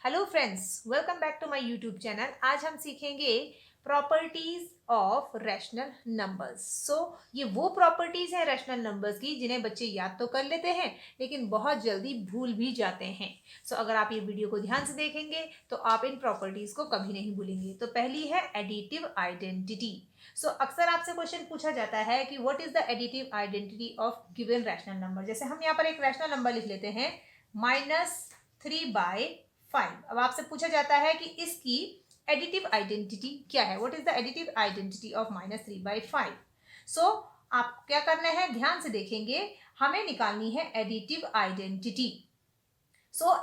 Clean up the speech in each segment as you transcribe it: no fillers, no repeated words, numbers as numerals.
Hello friends, welcome back to my YouTube channel. आज हम सीखेंगे प्रॉपर्टीज ऑफ रैशनल नंबर्स। ये वो प्रॉपर्टीज हैं रैशनल नंबर्स की जिन्हें बच्चे याद तो कर लेते हैं लेकिन बहुत जल्दी भूल भी जाते हैं। अगर आप ये वीडियो को ध्यान से देखेंगे तो आप इन प्रॉपर्टीज को कभी नहीं भूलेंगे। तो पहली है एडिटिव आइडेंटिटी। अक्सर आपसे क्वेश्चन पूछा जाता है कि what is the additive identity of given rational number. जैसे हम यहाँ पर एक रैशनल नंबर लिख लेते हैं -3/5। अब आपसे पूछा जाता है कि इसकी एडिटिव आइडेंटिटी क्या है। What is the additive identity of -3/5। आप क्या करना है, ध्यान से देखेंगे, हमें निकालनी है एडिटिव आइडेंटिटी।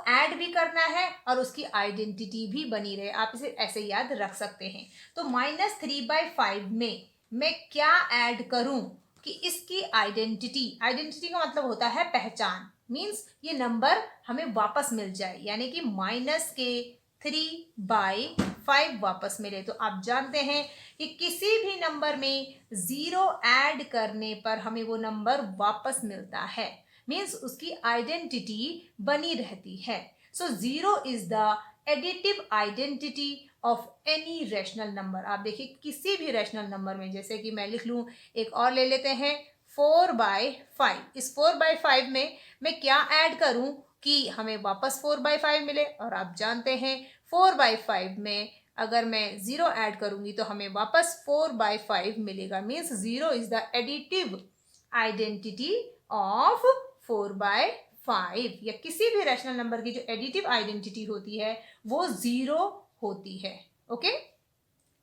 ऐड भी करना है और उसकी आइडेंटिटी भी बनी रहे। आप इसे ऐसे याद रख सकते हैं। तो -3/5 में मैं क्या ऐड करूं कि इसकी आइडेंटिटी, आइडेंटिटी का मतलब होता है पहचान, मींस ये नंबर हमें वापस मिल जाए, यानी कि -3/5 वापस मिले। तो आप जानते हैं कि किसी भी नंबर में 0 ऐड करने पर हमें वो नंबर वापस मिलता है, मीन्स उसकी आइडेंटिटी बनी रहती है। 0 is the additive identity of any rational number. आप देखिए किसी भी रैशनल नंबर में, जैसे कि मैं लिख लूं, एक और ले लेते हैं 4/5। इस 4/5 में मैं क्या ऐड करूं कि हमें वापस 4/5 मिले। और आप जानते हैं 4/5 में अगर मैं 0 ऐड करूंगी तो हमें वापस 4/5 मिलेगा, means 0 is the additive identity of 4/5। या किसी भी रैशनल नंबर की जो एडिटिव आइडेंटिटी होती है वो 0 होती है। Okay.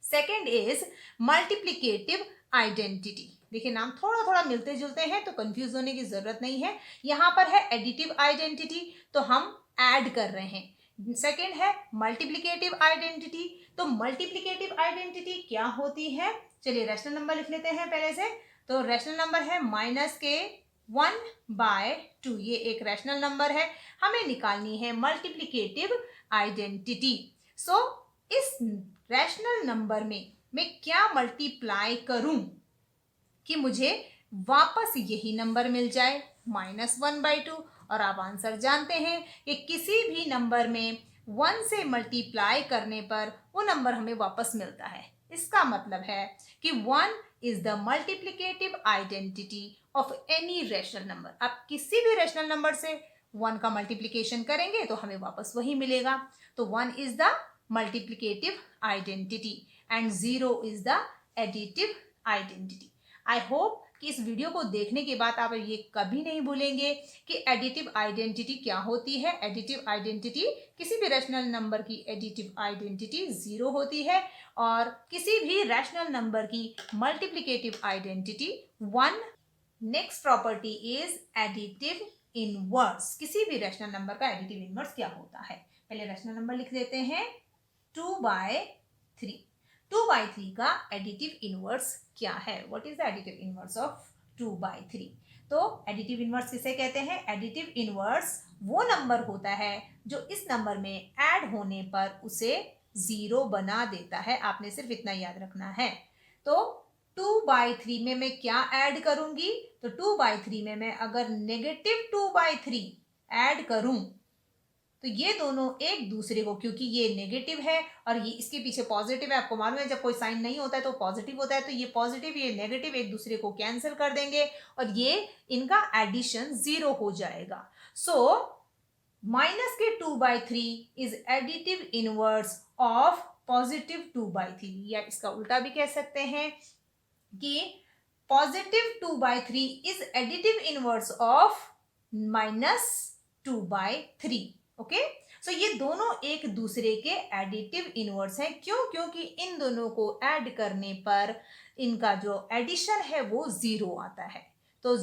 Second is multiplicative identity. देखिए नाम थोड़ा थोड़ा मिलते जुलते हैं तो कंफ्यूज होने की जरूरत नहीं है। यहां पर है एडिटिव आइडेंटिटी तो हम ऐड कर रहे हैं। सेकेंड है मल्टीप्लीकेटिव आइडेंटिटी। तो मल्टीप्लीकेटिव आइडेंटिटी क्या होती है, चलिए रैशनल नंबर लिख लेते हैं पहले से। तो रैशनल नंबर है -1/2। ये एक रैशनल नंबर है, हमें निकालनी है मल्टीप्लीकेटिव आइडेंटिटी। इस रैशनल नंबर में मैं क्या मल्टीप्लाई करूं कि मुझे वापस यही नंबर मिल जाए, -1/2। और आप आंसर जानते हैं कि किसी भी नंबर में 1 से मल्टीप्लाई करने पर वो नंबर हमें वापस मिलता है। इसका मतलब है कि 1 is the multiplicative identity of any rational number. आप किसी भी रैशनल नंबर से 1 का मल्टीप्लीकेशन करेंगे तो हमें वापस वही मिलेगा। तो 1 is the multiplicative identity and 0 is the additive identity. I hope कि इस वीडियो को देखने के बाद आप ये कभी नहीं भूलेंगे कि एडिटिव आइडेंटिटी क्या होती है। एडिटिव आइडेंटिटी, किसी भी रैशनल नंबर की एडिटिव आइडेंटिटी 0 होती है और किसी भी रैशनल नंबर की multiplicative identity 1। Next property is additive inverse. किसी भी रैशनल नंबर का एडिटिव इनवर्स क्या होता है, पहले रैशनल नंबर लिख देते हैं 2/3। 2/3 का एडिटिव इनवर्स क्या है, what is the additive inverse of 2/3। तो एडिटिव इनवर्स किसे कहते हैं, एडिटिव इनवर्स वो नंबर होता है जो इस नंबर में ऐड होने पर उसे 0 बना देता है। आपने सिर्फ इतना याद रखना है। तो 2/3 में मैं क्या ऐड करूंगी, तो 2/3 में मैं अगर -2/3 ऐड करूं तो ये दोनों एक दूसरे को, क्योंकि ये नेगेटिव है और ये इसके पीछे पॉजिटिव है, आपको मालूम है जब कोई साइन नहीं होता है तो पॉजिटिव होता है, तो ये पॉजिटिव ये नेगेटिव एक दूसरे को कैंसिल कर देंगे और ये इनका एडिशन 0 हो जाएगा। -2/3 इज एडिटिव इनवर्स ऑफ +2/3, या इसका उल्टा भी कह सकते हैं कि +2/3 is additive inverse of -2/3। Okay. ये दोनों एक दूसरे के एडिटिव इनवर्स हैं। क्यों? क्योंकि इन दोनों को ऐड करने पर इनका जो एडिशन है वो 0 आता है। तो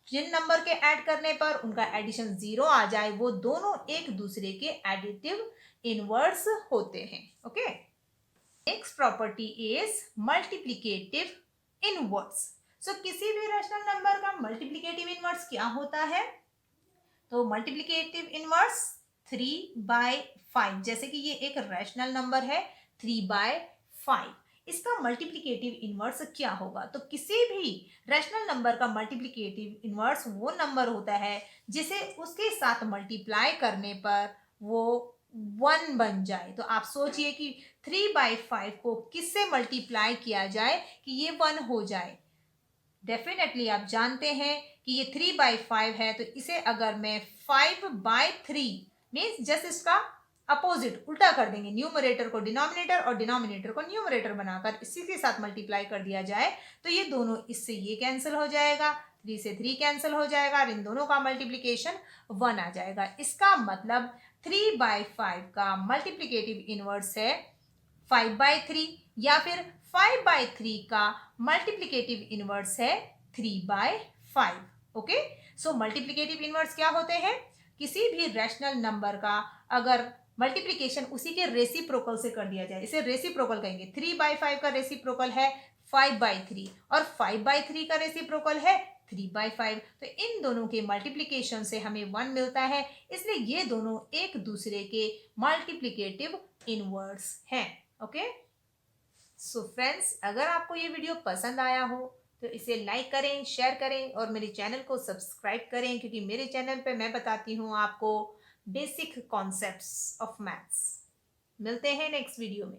जिन नंबर के ऐड करने पर उनका एडिशन 0 आ जाए वो दोनों एक दूसरे के एडिटिव इनवर्स होते हैं। Okay. Next property is multiplicative inverse. किसी भी रैशनल नंबर का मल्टीप्लीकेटिव इनवर्स क्या होता है, तो मल्टीप्लीकेटिव इनवर्स 3/5। जैसे कि ये एक रैशनल नंबर है 3/5, इसका मल्टीप्लीकेटिव इनवर्स क्या होगा, तो किसी भी रैशनल नंबर का मल्टीप्लीकेटिव इनवर्स वो नंबर होता है जिसे उसके साथ मल्टीप्लाई करने पर वो 1 बन जाए। तो आप सोचिए कि 3/5 को किससे मल्टीप्लाई किया जाए कि ये 1 हो जाए। डेफिनेटली आप जानते हैं कि ये 3/5 है, तो इसे अगर मैं 5/3 मीन्स जस्ट इसका अपोजिट उल्टा कर देंगे, न्यूमरेटर को डिनोमिनेटर और डिनोमिनेटर को न्यूमरेटर बनाकर इसी के साथ मल्टीप्लाई कर दिया जाए, तो ये दोनों, इससे ये कैंसिल हो जाएगा, 3 से 3 कैंसिल हो जाएगा और इन दोनों का मल्टीप्लीकेशन 1 आ जाएगा। इसका मतलब 3/5 का मल्टीप्लीकेटिव इनवर्स है 5/3, या फिर 5/3 का मल्टीप्लीकेटिव इनवर्स है 3/5। ओके, सो मल्टीप्लीकेटिव इनवर्स क्या होते हैं? किसी भी रैशनल नंबर का अगर मल्टीप्लीकेशन उसी के रेसिप्रोकल से कर दिया जाए, इसे रेसिप्रोकल कहेंगे। 3/5 का रेसिप्रोकल है 5/3 और 5/3 का रेसिप्रोकल है 3/5। तो इन दोनों के मल्टीप्लीकेशन से हमें 1 मिलता है, इसलिए ये दोनों एक दूसरे के मल्टीप्लीकेटिव इनवर्स हैं। ओके, सो फ्रेंड्स, अगर आपको ये वीडियो पसंद आया हो तो इसे लाइक करें, शेयर करें और मेरे चैनल को सब्सक्राइब करें, क्योंकि मेरे चैनल पे मैं बताती हूँ आपको बेसिक कॉन्सेप्ट्स ऑफ मैथ्स। मिलते हैं नेक्स्ट वीडियो में।